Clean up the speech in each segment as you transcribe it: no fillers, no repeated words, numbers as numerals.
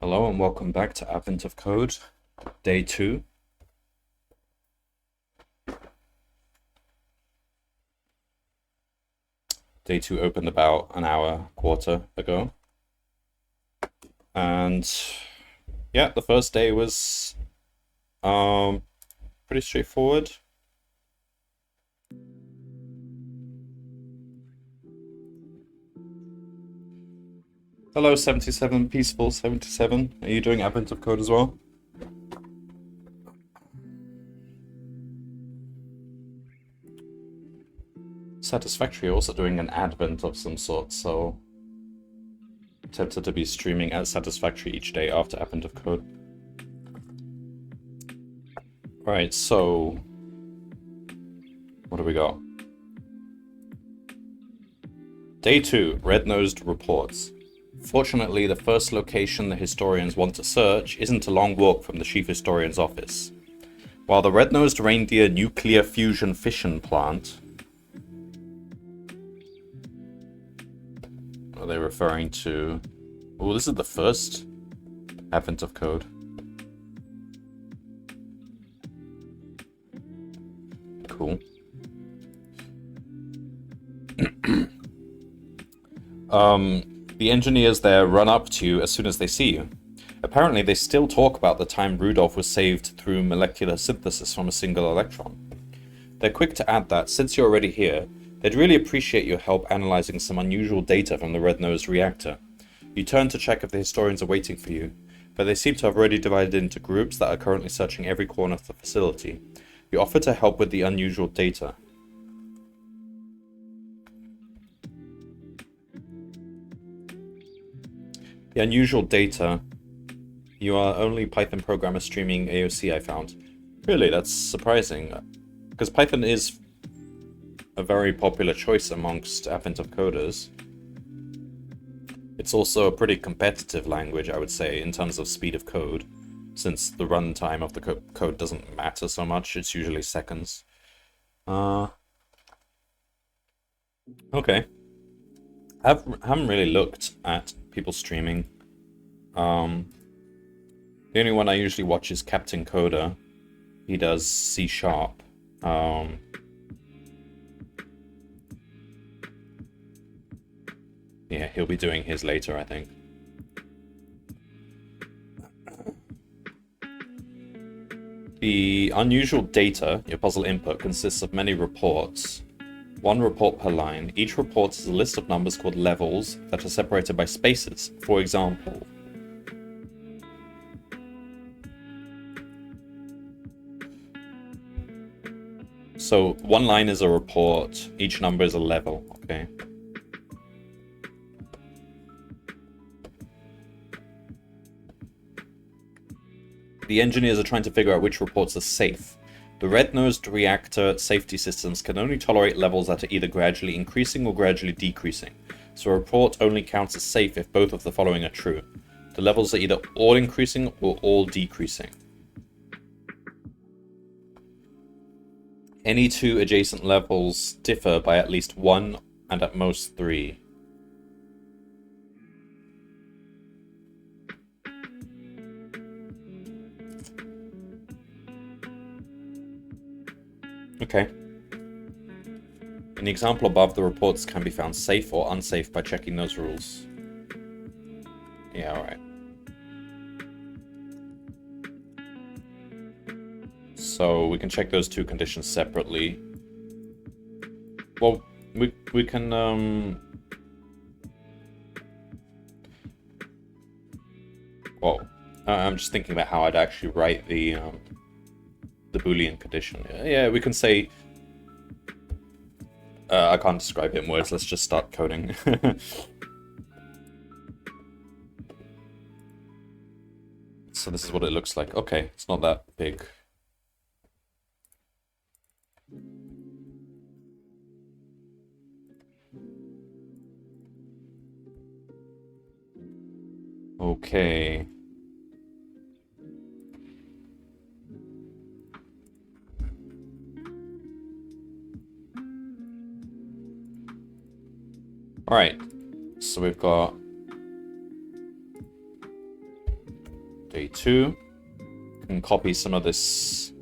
Hello and welcome back to Advent of Code, day 2. Day 2 opened about an hour, quarter ago. And yeah, the first day was pretty straightforward. Hello 77, Peaceful 77. Are you doing Advent of Code as well? Satisfactory also doing an Advent of some sort, so I'm tempted to be streaming at Satisfactory each day after Advent of Code. Alright, so what do we got? Day 2, Red-Nosed Reports. Fortunately, the first location the historians want to search isn't a long walk from the chief historian's office. While the Red-Nosed Reindeer Nuclear Fusion Fission Plant... What are they referring to? Oh, this is the first Advent of Code. Cool. The engineers there run up to you as soon as they see you. Apparently, they still talk about the time Rudolph was saved through molecular synthesis from a single electron. They're quick to add that, since you're already here, they'd really appreciate your help analyzing some unusual data from the red-nosed reactor. You turn to check if the historians are waiting for you, but they seem to have already divided into groups that are currently searching every corner of the facility. You offer to help with the unusual data. The unusual data. You are only Python programmer streaming AOC, I found. Really, that's surprising. Because Python is a very popular choice amongst Advent of coders. It's also a pretty competitive language, I would say, in terms of speed of code. Since the runtime of the code doesn't matter so much, it's usually seconds. Okay. I haven't really looked at people streaming. The only one I usually watch is Captain Coder. He does C#. Yeah, he'll be doing his later, I think. The unusual data, your puzzle input, consists of many reports. One report per line. Each report is a list of numbers called levels that are separated by spaces. For example, so one line is a report, each number is a level, okay? The engineers are trying to figure out which reports are safe. The red-nosed reactor safety systems can only tolerate levels that are either gradually increasing or gradually decreasing, so a report only counts as safe if both of the following are true. The levels are either all increasing or all decreasing. Any two adjacent levels differ by at least 1 and at most 3. Okay. In the example above, the reports can be found safe or unsafe by checking those rules. Yeah, alright. So we can check those two conditions separately. Well, we can well, I'm just thinking about how I'd actually write the Boolean condition. Yeah, we can say I can't describe it in words, let's just start coding. So this is what it looks like. Okay, it's not that big. Okay. Alright, so we've got 2. Can copy some of this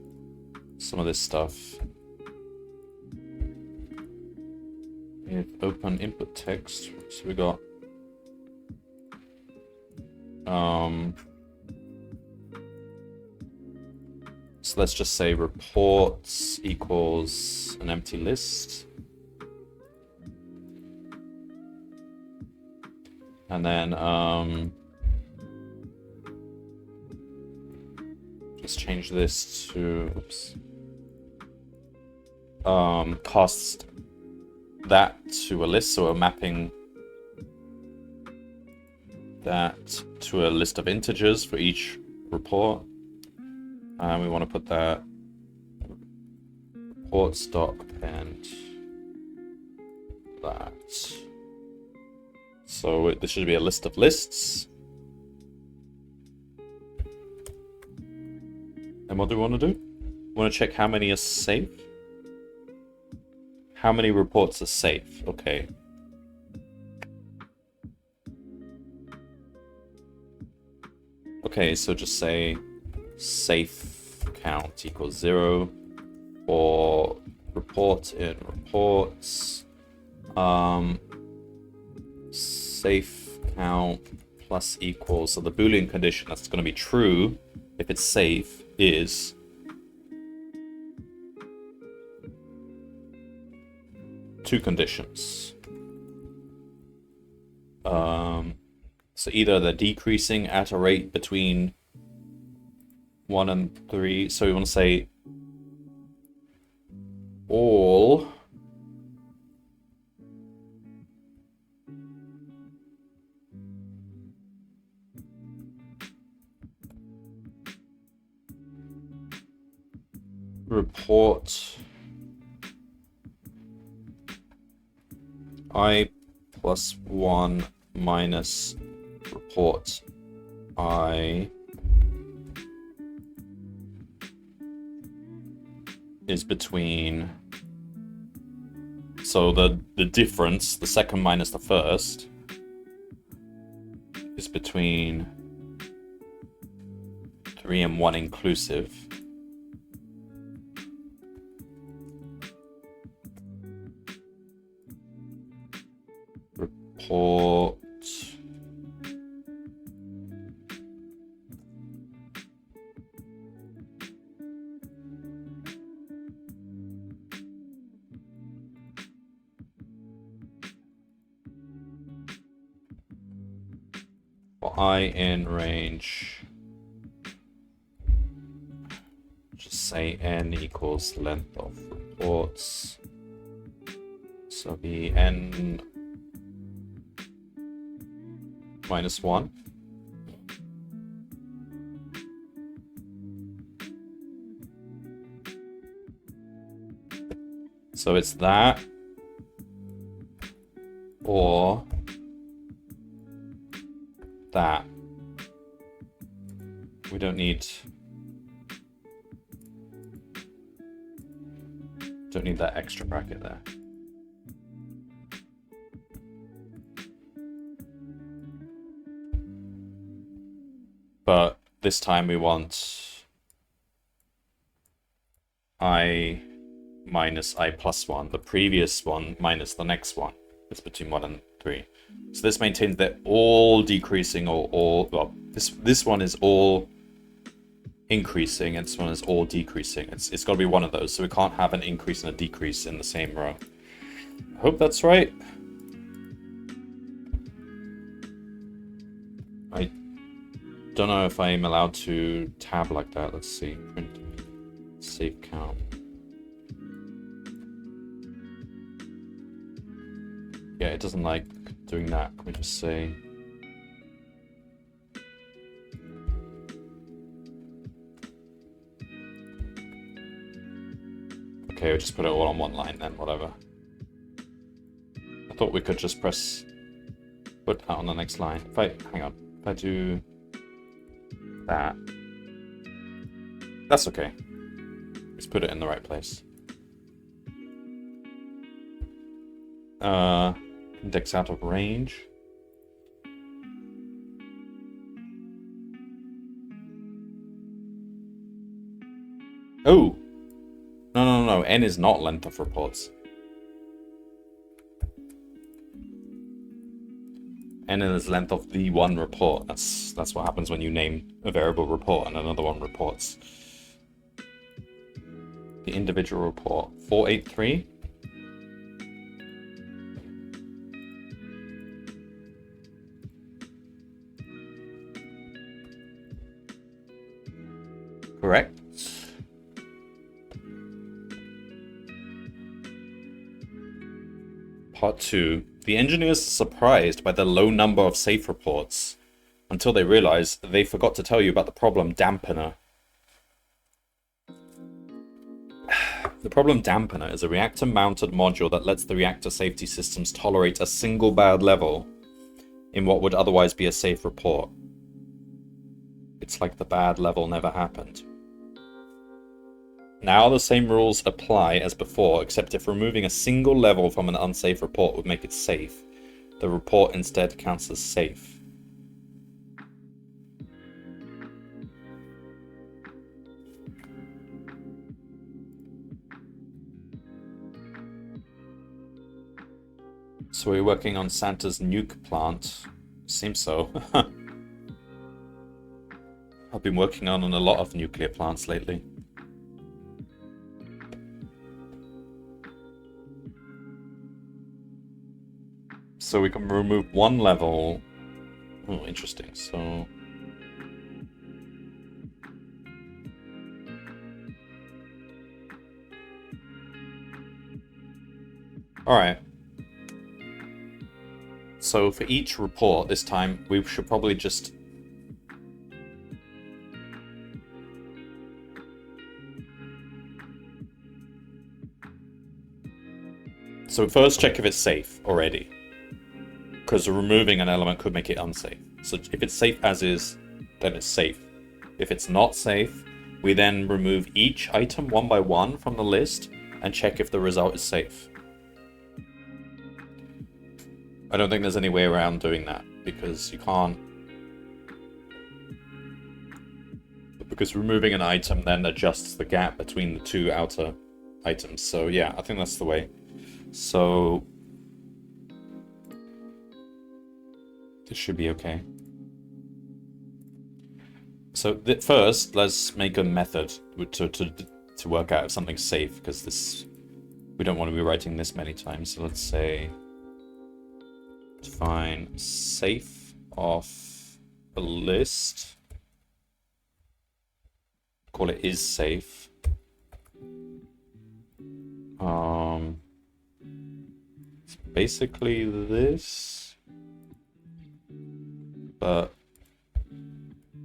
stuff. With open input text. So we got so let's just say reports equals an empty list. And then just change this to cast that to a list, so we're mapping that to a list of integers for each report. And we want to put that reports.append that. So this should be a list of lists. And what do we want to do? We want to check how many are safe. How many reports are safe? Okay. Okay, so just say safe count equals 0 for report in reports. Safe count plus equals, so the Boolean condition that's going to be true if it's safe is two conditions. So either they're decreasing at a rate between 1 and 3. So we want to say all report I plus 1 minus report I is between, so the difference, the second minus the first, is between 3 and 1 inclusive. Report for I in range, just say n equals length of reports, so be n minus 1. So it's that or that. We don't need that extra bracket there. But this time we want I minus I plus 1. The previous one minus the next one. It's between 1 and 3. So this maintains that all decreasing or all, well, this one is all increasing and this one is all decreasing. It's got to be one of those. So we can't have an increase and a decrease in the same row. I hope that's right. I don't know if I'm allowed to tab like that. Let's see. Print save count. Yeah, it doesn't like doing that. Can we just say okay, we'll just put it all on one line then, whatever. I thought we could just put that on the next line. Hang on, if I do that, that's okay. Let's put it in the right place. Index out of range. Oh! No. N is not length of reports. N is length of the one report. That's what happens when you name a variable report and another one reports. The individual report. 483. Correct. Part 2. The engineers are surprised by the low number of safe reports until they realize they forgot to tell you about the problem dampener. The problem dampener is a reactor-mounted module that lets the reactor safety systems tolerate a single bad level in what would otherwise be a safe report. It's like the bad level never happened. Now the same rules apply as before, except if removing a single level from an unsafe report would make it safe, the report instead counts as safe. So we're working on Santa's nuke plant. Seems so. I've been working on a lot of nuclear plants lately. So we can remove one level. Oh, interesting. So alright. So for each report this time, we should probably just... So first check if it's safe already. Because removing an element could make it unsafe. So if it's safe as is, then it's safe. If it's not safe, we then remove each item one by one from the list and check if the result is safe. I don't think there's any way around doing that, because you can't... Because removing an item then adjusts the gap between the two outer items. So yeah, I think that's the way. So... this should be okay. So first, let's make a method to work out if something's safe, because this... we don't want to be writing this many times. So let's say... define safe of a list. Call it is safe. It's basically this, but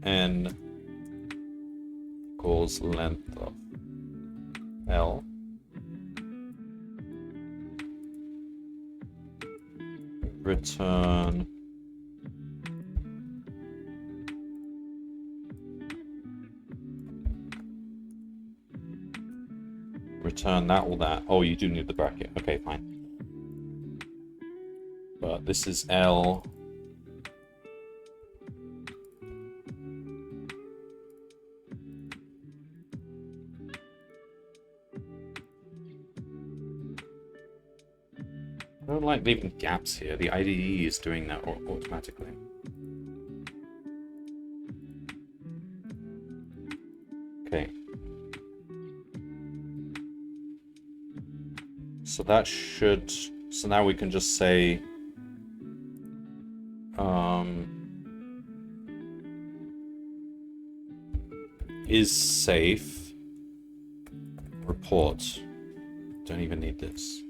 n equals length of L. Return that or that. Oh, you do need the bracket. Okay, fine. But this is L. I don't like leaving gaps here. The IDE is doing that automatically. Okay. So that should... so now we can just say... is safe. Report. Don't even need this.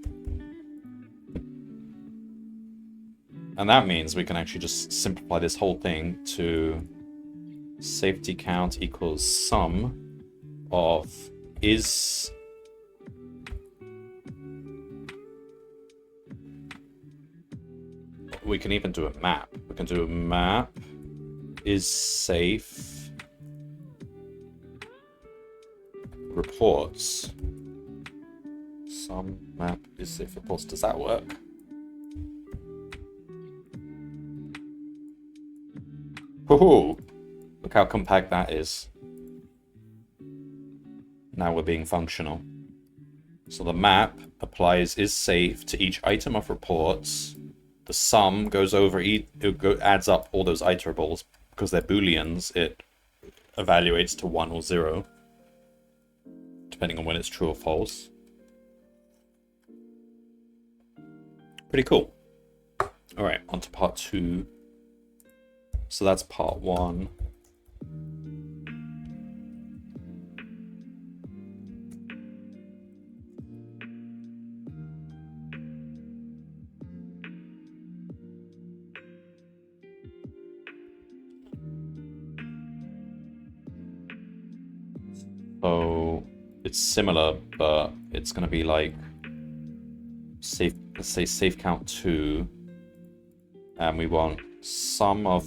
And that means we can actually just simplify this whole thing to safety count equals sum of is... we can even do a map. We can do a map is safe reports. Sum map is safe reports. Does that work? Ooh, look how compact that is. Now we're being functional. So the map applies is safe to each item of reports. The sum goes over adds up all those iterables. Because they're booleans, it evaluates to 1 or 0, depending on when it's true or false. Pretty cool. Alright, on to part 2. So that's part 1. So it's similar, but it's going to be like safe. Let's say safe count 2, and we want sum of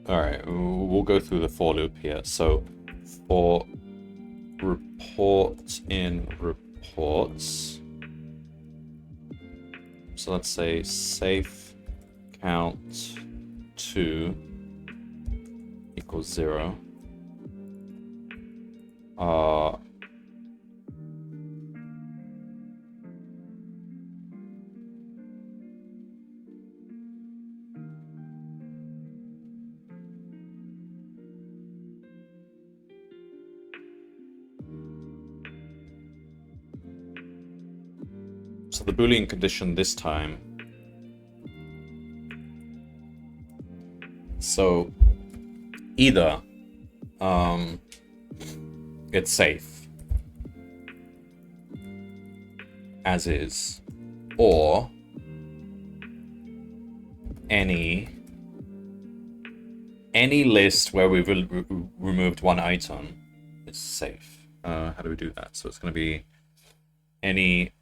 Alright, we'll go through the for loop here. So for report in reports, so let's say safe count 2 equals 0. So the Boolean condition this time. So either it's safe as is, or any list where we've removed one item is safe. How do we do that? So it's going to be any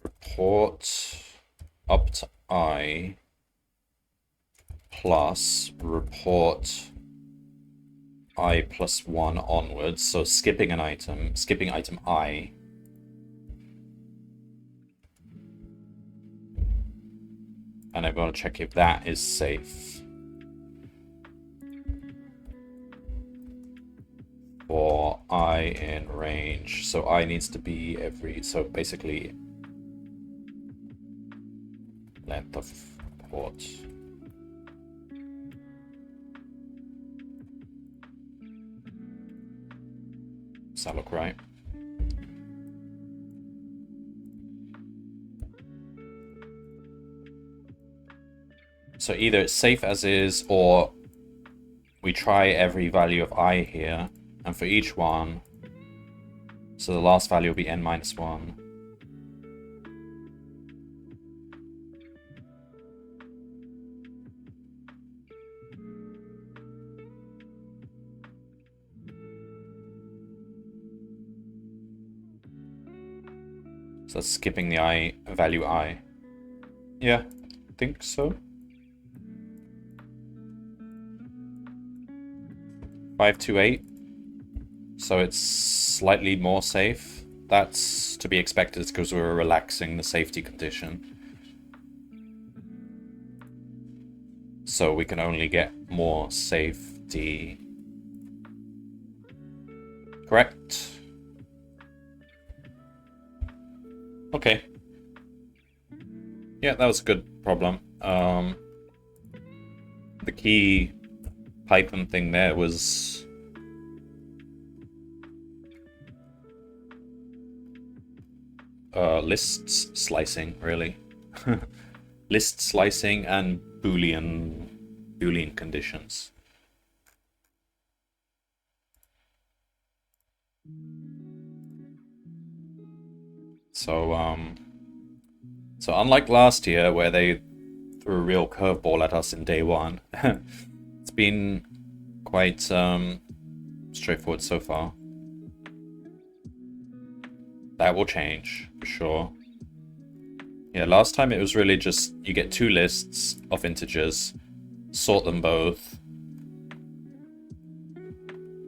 report up to I plus report I plus 1 onwards. So skipping item I. And I'm going to check if that is safe for I in range. So I needs to be so basically length of report. Does that look right? So either it's safe as is, or we try every value of I here, and for each one, so the last value will be n minus 1. So that's skipping the I value I. Yeah, I think so. 528. So it's slightly more safe. That's to be expected because we're relaxing the safety condition. So we can only get more safety. Correct? Okay. Yeah, that was a good problem. The key Python thing there was list slicing, really. List slicing and Boolean conditions. So unlike last year where they threw a real curveball at us in day 1, it's been quite straightforward so far. That will change, for sure. Yeah, last time it was really just, you get 2 lists of integers, sort them both,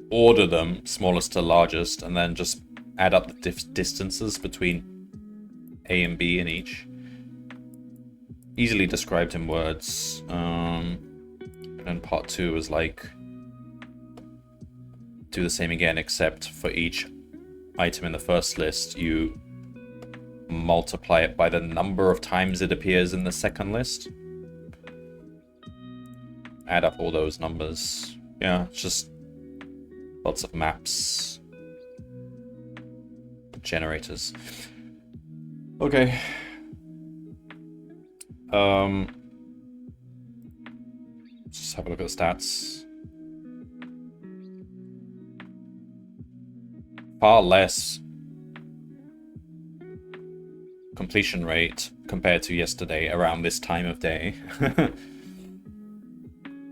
order them, smallest to largest, and then just add up the distances between A and B in each. easily described in words. And part 2 was like, do the same again, except for each item in the first list, you multiply it by the number of times it appears in the second list. Add up all those numbers. Yeah, it's just lots of maps. Generators. Okay. Just have a look at the stats. Far less completion rate compared to yesterday around this time of day.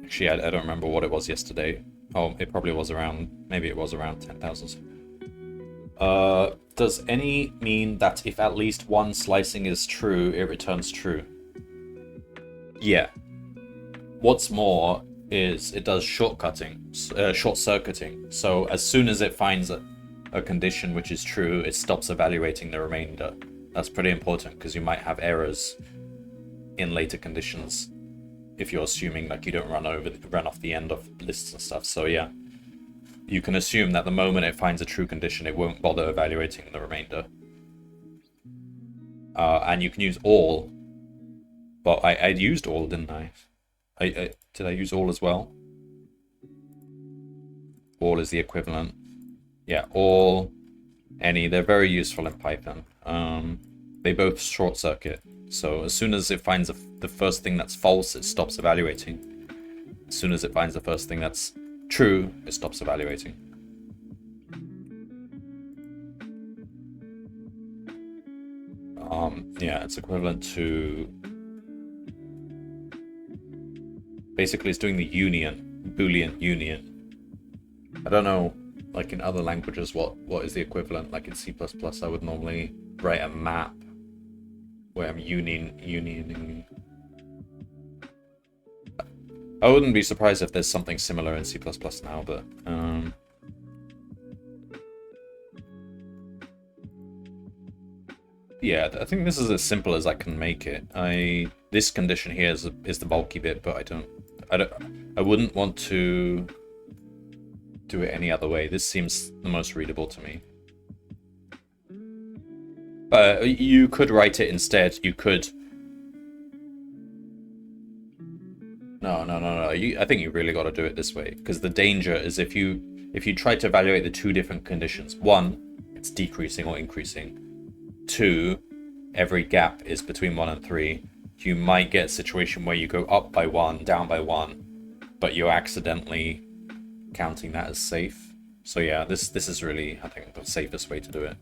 Actually, I don't remember what it was yesterday. Oh, it probably was around, maybe it was around 10,000. Does any mean that if at least one slicing is true, it returns true? Yeah. What's more is it does short-circuiting. So as soon as it finds a condition which is true, it stops evaluating the remainder. That's pretty important because you might have errors in later conditions if you're assuming like you don't run off the end of lists and stuff. So yeah, you can assume that the moment it finds a true condition, it won't bother evaluating the remainder. And you can use all. But I used all, didn't I? Did I use all as well? All is the equivalent. Yeah, all, any, they're very useful in Python. They both short circuit. So as soon as it finds the first thing that's false, it stops evaluating. As soon as it finds the first thing that's true, it stops evaluating. Yeah, it's equivalent to... Basically, it's doing the union, Boolean union. I don't know, like in other languages, what is the equivalent? Like in C++, I would normally write a map where I'm unioning. I wouldn't be surprised if there's something similar in C++ now, but yeah, I think this is as simple as I can make it. This condition here is the bulky bit, but I wouldn't want to do it any other way. This seems the most readable to me. You could write it instead. You could. No. I think you really got to do it this way, because the danger is if you try to evaluate the two different conditions. One, it's decreasing or increasing. Two, every gap is between 1 and 3. You might get a situation where you go up by 1, down by 1, but you're accidentally counting that as safe. So yeah, this is really, I think, the safest way to do it.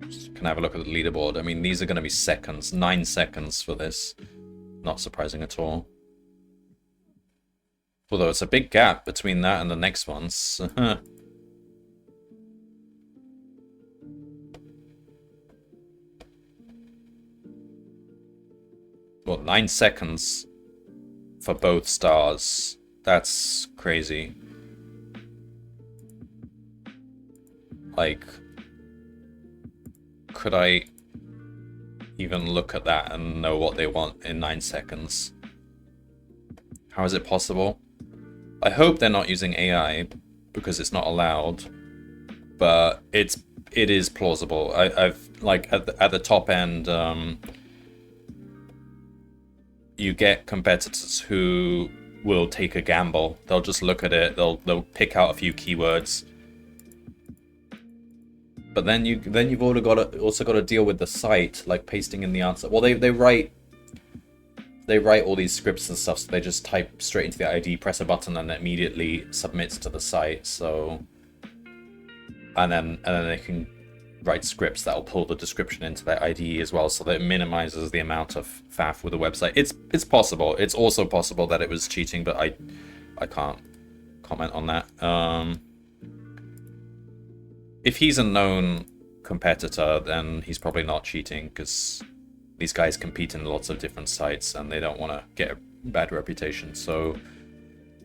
Just can have a look at the leaderboard. I mean, these are going to be seconds. 9 seconds for this. Not surprising at all. Although it's a big gap between that and the next ones. Well, 9 seconds for both stars. That's crazy. Like, could I even look at that and know what they want in 9 seconds? How is it possible? I hope they're not using AI because it's not allowed, but it is plausible. I've like at the top end, you get competitors who will take a gamble. They'll just look at it. They'll pick out a few keywords. But then you've also got to deal with the site, like pasting in the answer. Well, they write all these scripts and stuff, so they just type straight into the ID, press a button, and it immediately submits to the site. So, and then they can write scripts that'll pull the description into their IDE as well, so that it minimizes the amount of faff with the website. It's possible. It's also possible that it was cheating, but I can't comment on that. If he's a known competitor, then he's probably not cheating, because these guys compete in lots of different sites, and they don't want to get a bad reputation. So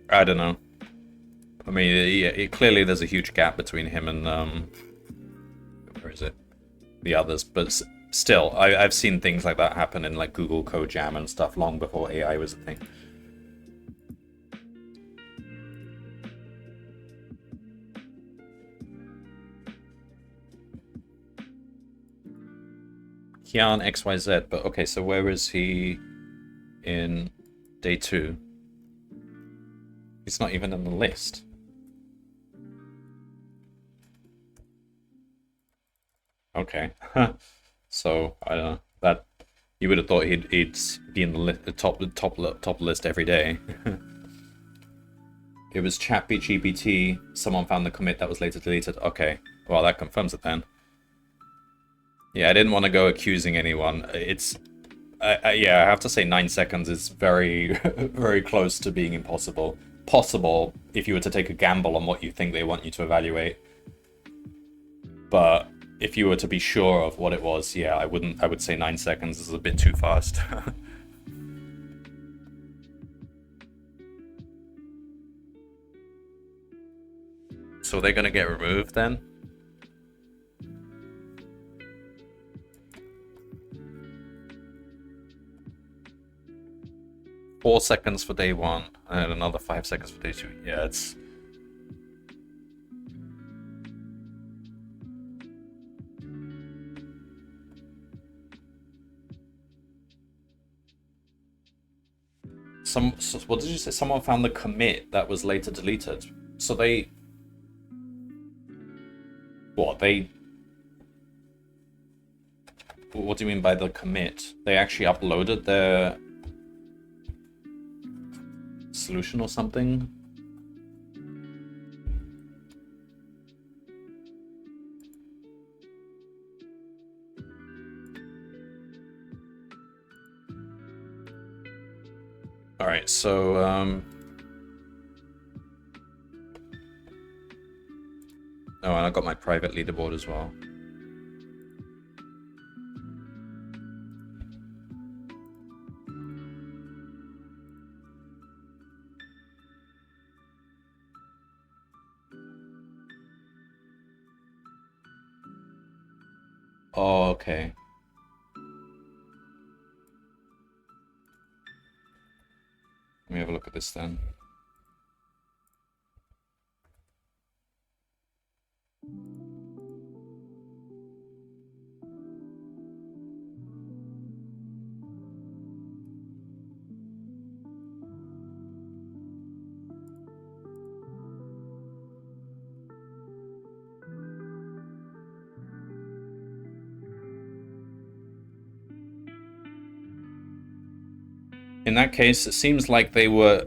I don't know. I mean, yeah, clearly there's a huge gap between him and where is it? The others, but still, I've seen things like that happen in like Google Code Jam and stuff long before AI was a thing. Kian XYZ, but okay, so where is he in day 2? He's not even in the list. Okay. So I don't know, that you would have thought he'd be in the top list every day. It was ChatGPT. Someone found the commit that was later deleted. Okay, well that confirms it then. Yeah, I didn't want to go accusing anyone. It's yeah, I have to say 9 seconds is very very close to being impossible. Possible if you were to take a gamble on what you think they want you to evaluate. But if you were to be sure of what it was, yeah, I would say 9 seconds is a bit too fast. So they're gonna get removed then? Four seconds for day 1, and another 5 seconds for day 2. Yeah, it's... what did you say? Someone found the commit that was later deleted. So they... What do you mean by the commit? They actually uploaded their solution or something? Alright, so oh, and I got my private leaderboard as well. Oh, okay. Let me have a look at this then. In that case, it seems like they were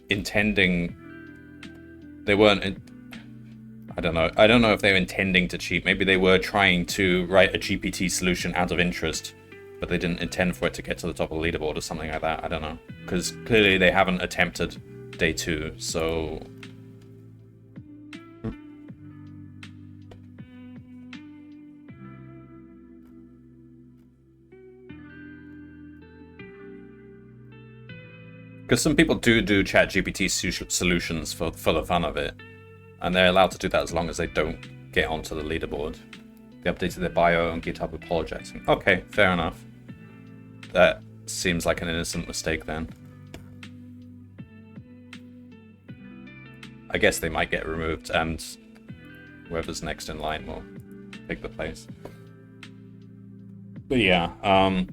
intending... They weren't... I don't know if they were intending to cheat. Maybe they were trying to write a GPT solution out of interest, but they didn't intend for it to get to the top of the leaderboard or something like that. I don't know. Because clearly they haven't attempted day 2, so... Because some people do ChatGPT solutions for the fun of it, and they're allowed to do that as long as they don't get onto the leaderboard. They updated their bio on GitHub apologizing. Okay, fair enough. That seems like an innocent mistake then. I guess they might get removed, and whoever's next in line will take the place. But yeah, I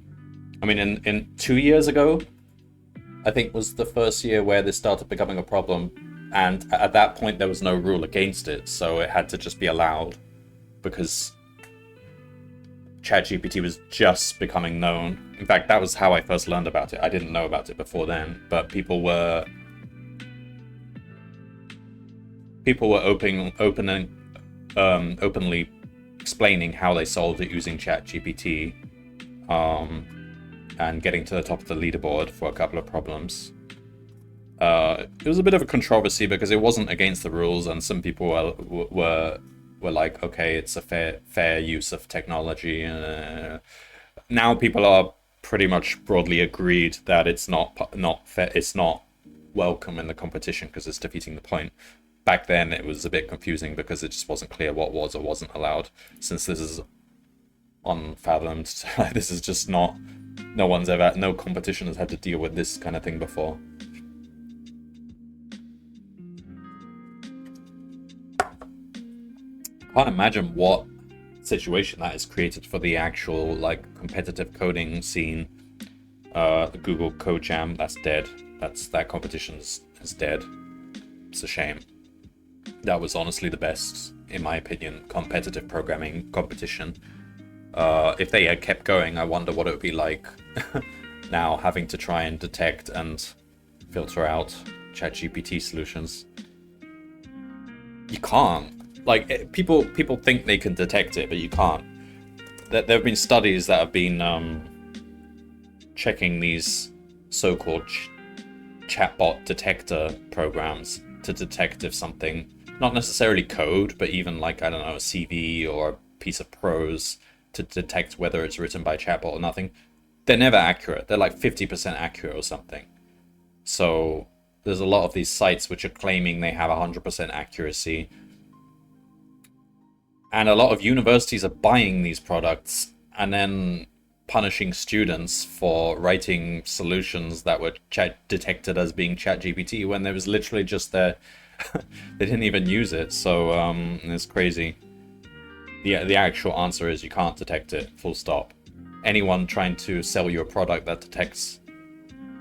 mean, in 2 years ago, I think was the first year where this started becoming a problem, and at that point there was no rule against it, so it had to just be allowed because ChatGPT was just becoming known. In fact, that was how I first learned about it. I didn't know about it before then, but people were openly explaining how they solved it using ChatGPT. And getting to the top of the leaderboard for a couple of problems. It was a bit of a controversy because it wasn't against the rules, and some people were like, okay, it's a fair use of technology. now people are pretty much broadly agreed that it's not fair, it's not welcome in the competition because it's defeating the point. Back then it was a bit confusing because it just wasn't clear what was or wasn't allowed. Since this is unfathomed, this is just not, no competition has had to deal with this kind of thing before. Can't imagine what situation that is created for the actual like competitive coding scene. The Google Code Jam, that's dead. That competition is dead. It's a shame. That was honestly the best, in my opinion, competitive programming competition. If they had kept going, I wonder what it would be like now, having to try and detect and filter out ChatGPT solutions. You can't. Like, people think they can detect it, but you can't. There have been studies that have been checking these so-called chatbot detector programs to detect if something, not necessarily code, but even like, I don't know, a CV or a piece of prose, to detect whether it's written by a chatbot or nothing. They're never accurate. They're like 50% accurate or something. So there's a lot of these sites which are claiming they have 100% accuracy. And a lot of universities are buying these products and then punishing students for writing solutions that were detected as being ChatGPT when there was literally just their... they didn't even use it. So it's crazy. The actual answer is you can't detect it, full stop. Anyone trying to sell you a product that detects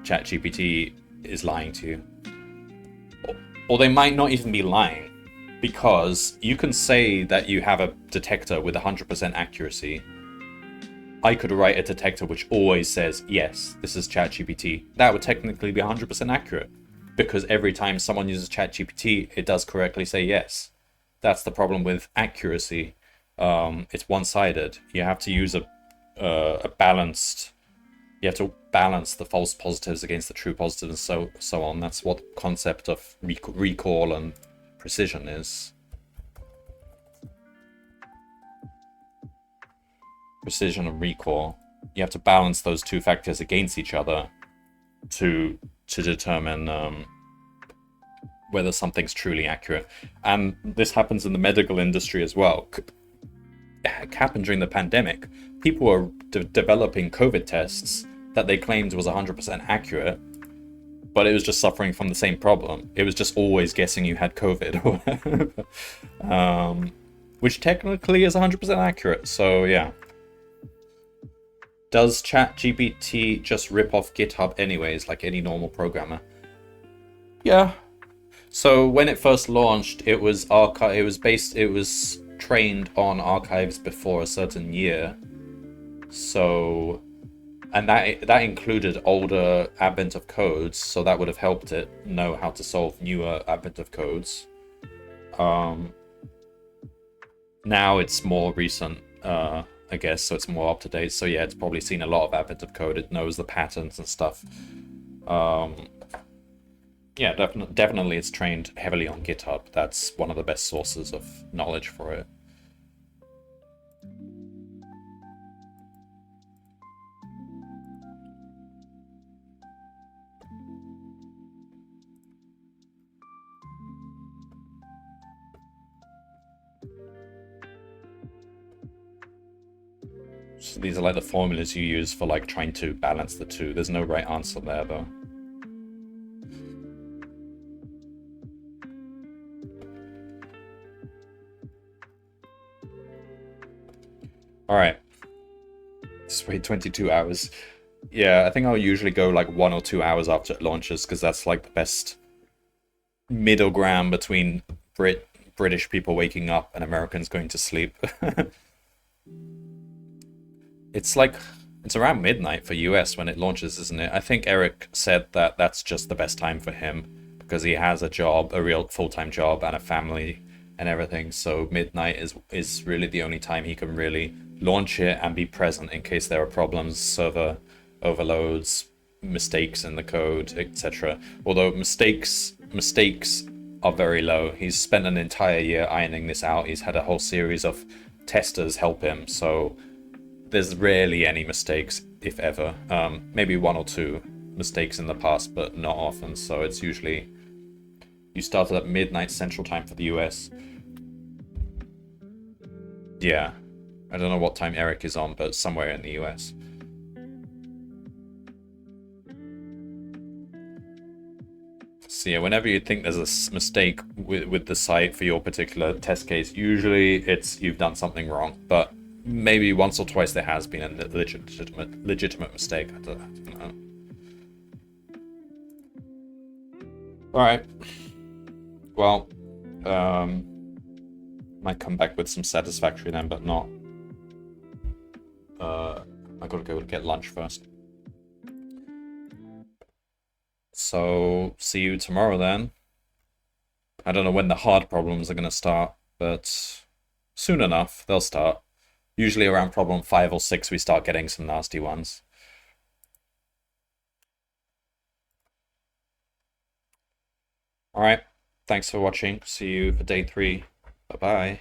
ChatGPT is lying to you. Or they might not even be lying. Because you can say that you have a detector with 100% accuracy. I could write a detector which always says, yes, this is ChatGPT. That would technically be 100% accurate. Because every time someone uses ChatGPT, it does correctly say yes. That's the problem with accuracy. It's one-sided. You have to use a balanced... You have to balance the false positives against the true positives and so on. That's what the concept of recall and precision is. Precision and recall. You have to balance those two factors against each other to determine whether something's truly accurate. And this happens in the medical industry as well. It happened during the pandemic. People were developing COVID tests that they claimed was 100% accurate, but it was just suffering from the same problem. It was just always guessing you had COVID, which technically is 100% accurate. So yeah. Does ChatGPT just rip off GitHub anyways, like any normal programmer? Yeah. So when it first launched, it was trained on archives before a certain year. So, and that included older advent of codes, so that would have helped it know how to solve newer advent of codes. Now it's more recent, I guess, so it's more up to date. So yeah, it's probably seen a lot of advent of code. It knows the patterns and stuff. Yeah, definitely it's trained heavily on GitHub. That's one of the best sources of knowledge for it. So these are like the formulas you use for like trying to balance the two. There's no right answer there though. Alright. Just wait 22 hours. Yeah, I think I'll usually go like 1 or 2 hours after it launches, because that's like the best middle ground between British people waking up and Americans going to sleep. It's around midnight for US when it launches, isn't it? I think Eric said that that's just the best time for him because he has a job, a real full-time job and a family and everything. So midnight is really the only time he can really launch it and be present in case there are problems, server overloads, mistakes in the code, etc. Although mistakes are very low. He's spent an entire year ironing this out. He's had a whole series of testers help him, so there's rarely any mistakes, if ever. Maybe one or two mistakes in the past, but not often. So it's usually you started at midnight Central Time for the US. Yeah, I don't know what time Eric is on, but somewhere in the US. So yeah, whenever you think there's a mistake with the site for your particular test case, usually it's you've done something wrong. But maybe once or twice there has been a legitimate mistake. I don't know. All right. Well, might come back with some satisfactory then, but not. I gotta go get lunch first. So see you tomorrow then. I don't know when the hard problems are gonna start, but soon enough they'll start. Usually around problem 5 or 6 we start getting some nasty ones. Alright, thanks for watching. See you for day 3. Bye-bye.